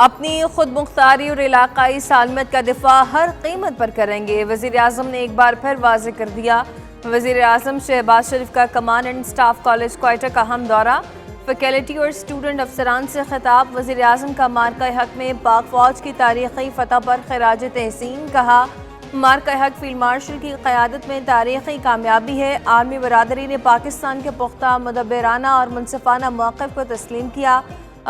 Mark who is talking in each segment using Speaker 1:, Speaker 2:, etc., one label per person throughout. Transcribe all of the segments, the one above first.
Speaker 1: اپنی خود مختاری اور علاقائی سالمیت کا دفاع ہر قیمت پر کریں گے، وزیر اعظم نے ایک بار پھر واضح کر دیا۔ وزیر اعظم شہباز شریف کا command and staff college Quetta کا اہم دورہ، فیکلٹی اور اسٹوڈنٹ افسران سے خطاب۔ وزیر اعظم کا مارکہ حق میں پاک فوج کی تاریخی فتح پر خراج تحسین، کہا مارکہ حق فیلڈ مارشل کی قیادت میں تاریخی کامیابی ہے۔ عالمی برادری نے پاکستان کے پختہ مدبرانہ اور منصفانہ موقف کو تسلیم کیا۔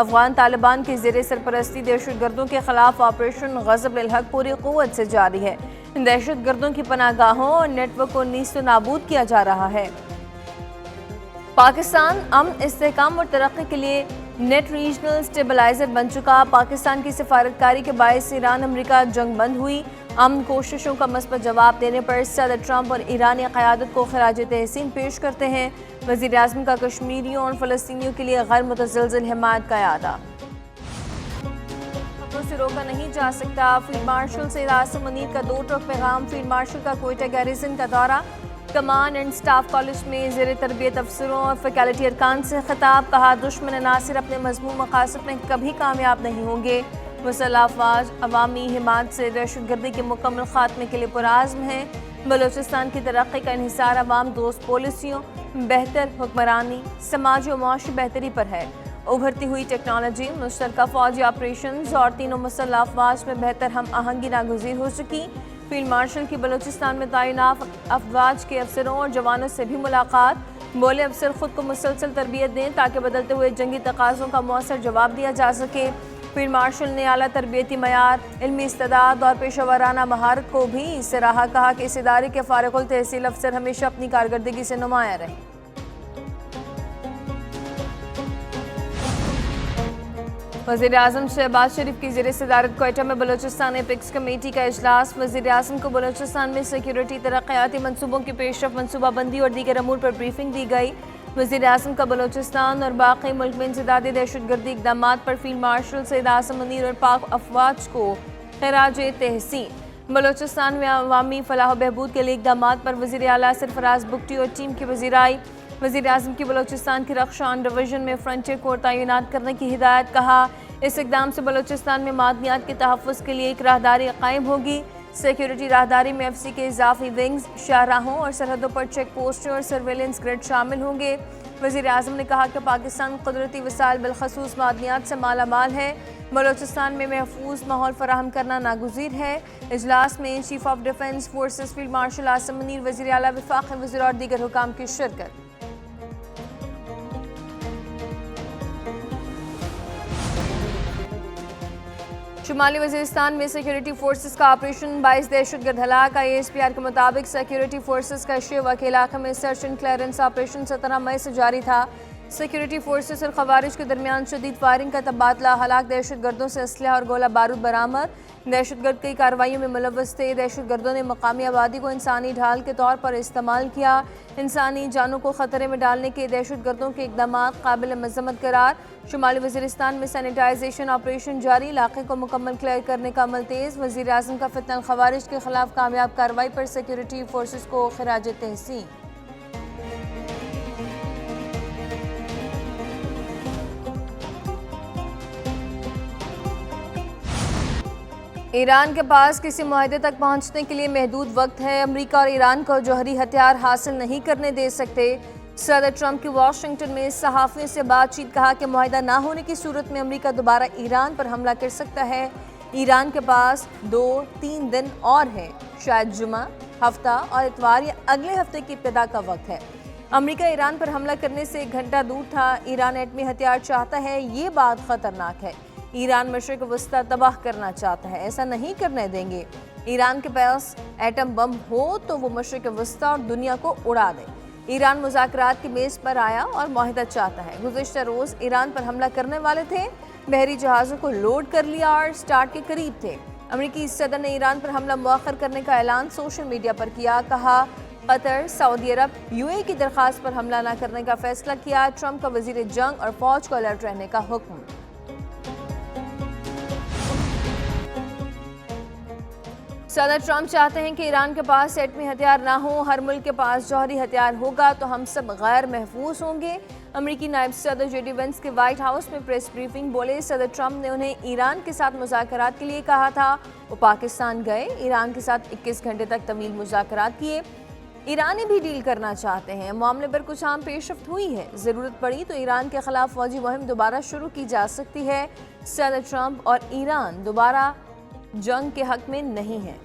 Speaker 1: افغان طالبان کی زیر سرپرستی دہشت گردوں کے خلاف آپریشن غضب للحق پوری قوت سے جاری ہے۔ دہشت گردوں کی پناہ گاہوں اور نیٹ ورک کو نیست و نابود کیا جا رہا ہے۔ پاکستان امن، استحکام اور ترقی کے لیے نیٹ ریجنل اسٹیبلائزر بن چکا۔ پاکستان کی سفارتکاری کے باعث ایران امریکہ جنگ بند ہوئی۔ امن کوششوں کا مثبت جواب دینے پر صدر ٹرمپ اور ایرانی قیادت کو خراج تحسین پیش کرتے ہیں۔ وزیر اعظم کا کشمیریوں اور فلسطینیوں کے لیے غیر متزلزل حمایت کا اعادہ۔ خبروں سے روکا نہیں جا سکتا، فیلڈ مارشل سید عاصم منیر کا 2 ٹوک پیغام۔ فیلڈ مارشل کا کوئٹہ گیریژن کا دورہ، کمانڈ اینڈ سٹاف کالج میں زیر تربیت افسروں اور فیکلٹی ارکان سے خطاب، کہا دشمن عناصر اپنے مذموم مقاصد میں کبھی کامیاب نہیں ہوں گے۔ مسلح افواج عوامی حمایت سے دہشت گردی کے مکمل خاتمے کے لیے پرعزم ہیں۔ بلوچستان کی ترقی کا انحصار عوام دوست پالیسیوں، بہتر حکمرانی، سماجی و معاشی بہتری پر ہے۔ ابھرتی ہوئی ٹیکنالوجی، مشترکہ فوجی آپریشنز اور تینوں مسلح افواج میں بہتر ہم آہنگی ناگزیر ہو چکی۔ فیلڈ مارشل کی بلوچستان میں تعینات افواج کے افسروں اور جوانوں سے بھی ملاقات، بولے افسر خود کو مسلسل تربیت دیں تاکہ بدلتے ہوئے جنگی تقاضوں کا مؤثر جواب دیا جا سکے۔ فیلڈ مارشل نے اعلیٰ تربیتی معیار، علمی استعداد اور پیشہ ورانہ مہارت کو بھی سراہا، کہا کہ اس ادارے کے فارغ التحصیل افسر ہمیشہ اپنی کارکردگی سے نمایاں رہے۔ وزیر اعظم شہباز شریف کی زیر صدارت کوئٹہ میں بلوچستان ایپیکس کمیٹی کا اجلاس۔ وزیر اعظم کو بلوچستان میں سیکیورٹی، ترقیاتی منصوبوں کی پیش رفت، منصوبہ بندی اور دیگر امور پر بریفنگ دی گئی۔ وزیر اعظم کا بلوچستان اور باقی ملک میں انسدادی دہشت گردی اقدامات پر فیلڈ مارشل سید عاصم منیر اور پاک افواج کو خراج تحسین۔ بلوچستان میں عوامی فلاح و بہبود کے لیے اقدامات پر وزیر اعلیٰ سرفراز بگٹی اور ٹیم کی وزرائی۔ وزیر اعظم کی بلوچستان کی رخشان ڈویژن میں فرنٹیئر کو تعینات کرنے کی ہدایت، کہا اس اقدام سے بلوچستان میں معدنیات کے تحفظ کے لیے ایک راہداری قائم ہوگی۔ سیکیورٹی راہداری میں ایف سی کے اضافی ونگز، شاہراہوں اور سرحدوں پر چیک پوسٹوں اور سرویلنس گرڈ شامل ہوں گے۔ وزیر اعظم نے کہا کہ پاکستان قدرتی وسائل بالخصوص معدنیات سے مالا مال ہے، بلوچستان میں محفوظ ماحول فراہم کرنا ناگزیر ہے۔ اجلاس میں chief of defence forces field marshal Asim Munir, وزیر اعلیٰ، وفاقی وزیر اور دیگر حکام کی شرکت۔ شمالی وزیرستان میں سیکیورٹی فورسز کا آپریشن 22 دہشت گرد ہلاک۔ آئی ایس پی آر کے مطابق سیکیورٹی فورسز کا شیوا کے علاقے میں سرچ اینڈ کلیئرنس آپریشن 17 مئی سے جاری تھا۔ سیکیورٹی فورسز اور خوارج کے درمیان شدید فائرنگ کا تبادلہ، ہلاک دہشت گردوں سے اسلحہ اور گولہ بارود برآمد۔ دہشت گرد کئی کارروائیوں میں ملوث تھے۔ دہشت گردوں نے مقامی آبادی کو انسانی ڈھال کے طور پر استعمال کیا۔ انسانی جانوں کو خطرے میں ڈالنے کے دہشت گردوں کے اقدامات قابل مذمت قرار۔ شمالی وزیرستان میں سینیٹائزیشن آپریشن جاری، علاقے کو مکمل کلیئر کرنے کا عمل تیز۔ وزیر اعظم کا فتنہ الخوارج کے خلاف کامیاب کارروائی پر سیکیورٹی فورسز کو خراج تحسین۔ ایران کے پاس کسی معاہدے تک پہنچنے کے لیے محدود وقت ہے۔ امریکہ اور ایران کو جوہری ہتھیار حاصل نہیں کرنے دے سکتے۔ صدر ٹرمپ کی واشنگٹن میں صحافیوں سے بات چیت، کہا کہ معاہدہ نہ ہونے کی صورت میں امریکہ دوبارہ ایران پر حملہ کر سکتا ہے۔ ایران کے پاس 2-3 دن اور ہیں، شاید جمعہ، ہفتہ اور اتوار یا اگلے ہفتے کی ابتدا کا وقت ہے۔ امریکہ ایران پر حملہ کرنے سے 1 گھنٹہ دور تھا۔ ایران ایٹمی ہتھیار چاہتا ہے، یہ بات خطرناک ہے۔ ایران مشرق وسطی تباہ کرنا چاہتا ہے، ایسا نہیں کرنے دیں گے۔ ایران کے پاس ایٹم بم ہو تو وہ مشرق وسطی اور دنیا کو اڑا دے۔ ایران مذاکرات کی میز پر آیا اور معاہدہ چاہتا ہے۔ گزشتہ روز ایران پر حملہ کرنے والے تھے، بحری جہازوں کو لوڈ کر لیا اور سٹارٹ کے قریب تھے۔ امریکی صدر نے ایران پر حملہ مؤخر کرنے کا اعلان سوشل میڈیا پر کیا، کہا قطر، سعودی عرب، یو اے کی درخواست پر حملہ نہ کرنے کا فیصلہ کیا۔ ٹرمپ کا وزیر جنگ اور فوج کو الرٹ رہنے کا حکم۔ صدر ٹرمپ چاہتے ہیں کہ ایران کے پاس ایٹمی ہتھیار نہ ہو۔ ہر ملک کے پاس جوہری ہتھیار ہوگا تو ہم سب غیر محفوظ ہوں گے۔ امریکی نائب صدر جے ڈی وینس کے وائٹ ہاؤس میں پریس بریفنگ بولے صدر ٹرمپ نے انہیں ایران کے ساتھ مذاکرات کے لیے کہا تھا۔ وہ پاکستان گئے، ایران کے ساتھ 21 گھنٹے تک طویل مذاکرات کیے۔ ایرانی بھی ڈیل کرنا چاہتے ہیں، معاملے پر کچھ عام پیش رفت ہوئی ہے، ضرورت پڑی تو ایران کے خلاف فوجی مہم دوبارہ شروع کی جا سکتی ہے۔ صدر ٹرمپ اور ایران دوبارہ جنگ کے حق میں نہیں ہیں۔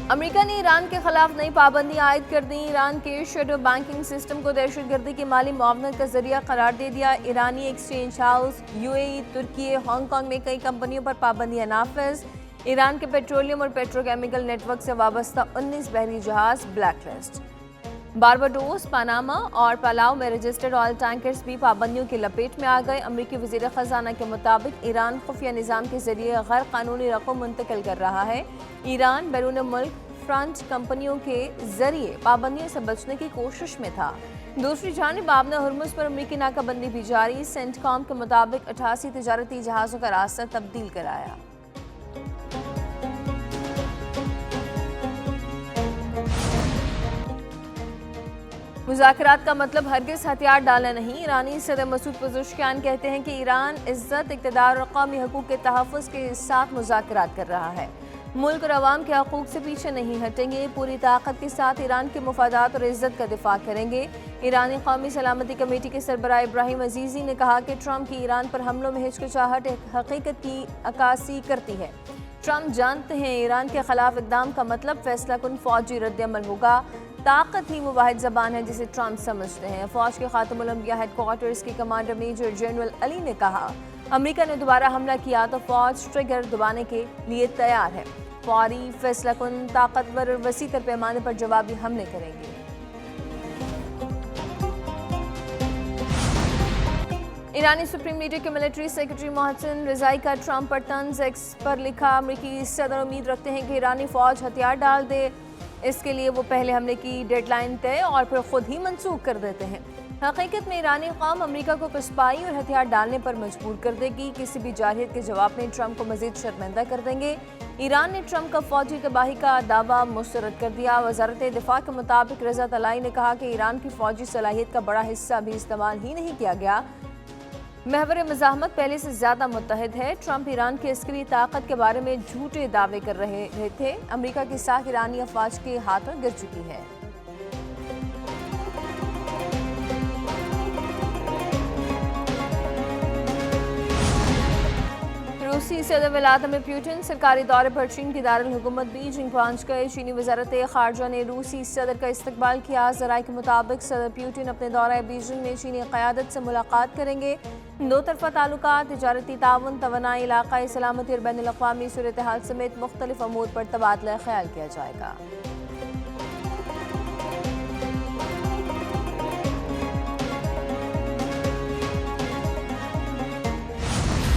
Speaker 1: امریکہ نے ایران کے خلاف نئی پابندیاں عائد کر دیں۔ ایران کے شیڈو بینکنگ سسٹم کو دہشت گردی کی مالی معاونت کا ذریعہ قرار دے دیا۔ ایرانی ایکسچینج ہاؤس، UAE، ترکی، ہانگ کانگ میں کئی کمپنیوں پر پابندیاں نافذ۔ ایران کے پیٹرولیم اور پیٹروکیمیکل نیٹ ورک سے وابستہ 19 بحری جہاز بلیک لسٹ۔ بارباڈوس، پاناما اور پالاؤ میں رجسٹرڈ آئل ٹینکرز بھی پابندیوں کی لپیٹ میں آ گئے۔ امریکی وزیر خزانہ کے مطابق ایران خفیہ نظام کے ذریعے غیر قانونی رقم منتقل کر رہا ہے۔ ایران بیرون ملک فرنٹ کمپنیوں کے ذریعے پابندیوں سے بچنے کی کوشش میں تھا۔ دوسری جانب آبنہ ہرمز پر امریکی ناکہ بندی بھی جاری۔ سینٹ کام کے مطابق 88 تجارتی جہازوں کا راستہ تبدیل کرایا۔ مذاکرات کا مطلب ہرگز ہتھیار ڈالنا نہیں۔ ایرانی صدر مسعود پزشکیان کہتے ہیں کہ ایران عزت، اقتدار اور قومی حقوق کے تحفظ کے ساتھ مذاکرات کر رہا ہے۔ ملک اور عوام کے حقوق سے پیچھے نہیں ہٹیں گے، پوری طاقت کے ساتھ ایران کے مفادات اور عزت کا دفاع کریں گے۔ ایرانی قومی سلامتی کمیٹی کے سربراہ ابراہیم عزیزی نے کہا کہ ٹرمپ کی ایران پر حملوں میں ہچکچاہٹ ایک حقیقت کی عکاسی کرتی ہے۔ ٹرمپ جانتے ہیں ایران کے خلاف اقدام کا مطلب فیصلہ کن فوجی رد عمل ہوگا۔ طاقت ہی وہ واحد زبان ہے جسے ٹرمپ سمجھتے ہیں۔ فوج کے خاتم الانبیاء ہیڈ کوارٹرز کے کمانڈر میجر جنرل علی نے کہا، امریکہ نے دوبارہ حملہ کیا تو فوج ٹریگر دبانے کے لیے تیار ہے، فوری، فیصلہ کن، طاقتور اور وسیع تر پیمانے پر جوابی حملے کریں گے۔ ایرانی سپریم لیڈر کے ملٹری سیکرٹری محسن رضائی کا ٹرمپ پر طنز، ایکس پر لکھا، امریکی صدر امید رکھتے ہیں کہ ایرانی فوج ہتھیار ڈال دے، اس کے لیے وہ پہلے حملے کی ڈیڈ لائن طے اور پھر خود ہی منسوخ کر دیتے ہیں۔ حقیقت میں ایرانی قوم امریکہ کو پسپائی اور ہتھیار ڈالنے پر مجبور کر دے گی۔ کسی بھی جارحیت کے جواب میں ٹرمپ کو مزید شرمندہ کر دیں گے۔ ایران نے ٹرمپ کا فوجی تباہی کا دعویٰ مسترد کر دیا۔ وزارت دفاع کے مطابق رضا طلائی نے کہا کہ ایران کی فوجی صلاحیت کا بڑا حصہ بھی استعمال ہی نہیں کیا گیا۔ محور مزاحمت پہلے سے زیادہ متحد ہے۔ ٹرمپ ایران کی عسکری طاقت کے بارے میں جھوٹے دعوے کر رہے تھے۔ امریکہ کی ساکھ ایرانی افواج کے ہاتھوں گر چکی ہے۔ روسی صدر ولادیمیر پوٹن سرکاری دورے پر چین کے دارالحکومت بیجنگ پہنچ گئے۔ چینی وزارت خارجہ نے روسی صدر کا استقبال کیا۔ ذرائع کے مطابق صدر پوٹن اپنے دورہ بیجنگ میں چینی قیادت سے ملاقات کریں گے۔ دو طرفہ تعلقات، تجارتی تعاون، توانائی، علاقائی سلامتی اور بین الاقوامی صورتحال سمیت مختلف امور پر تبادلہ خیال کیا جائے گا۔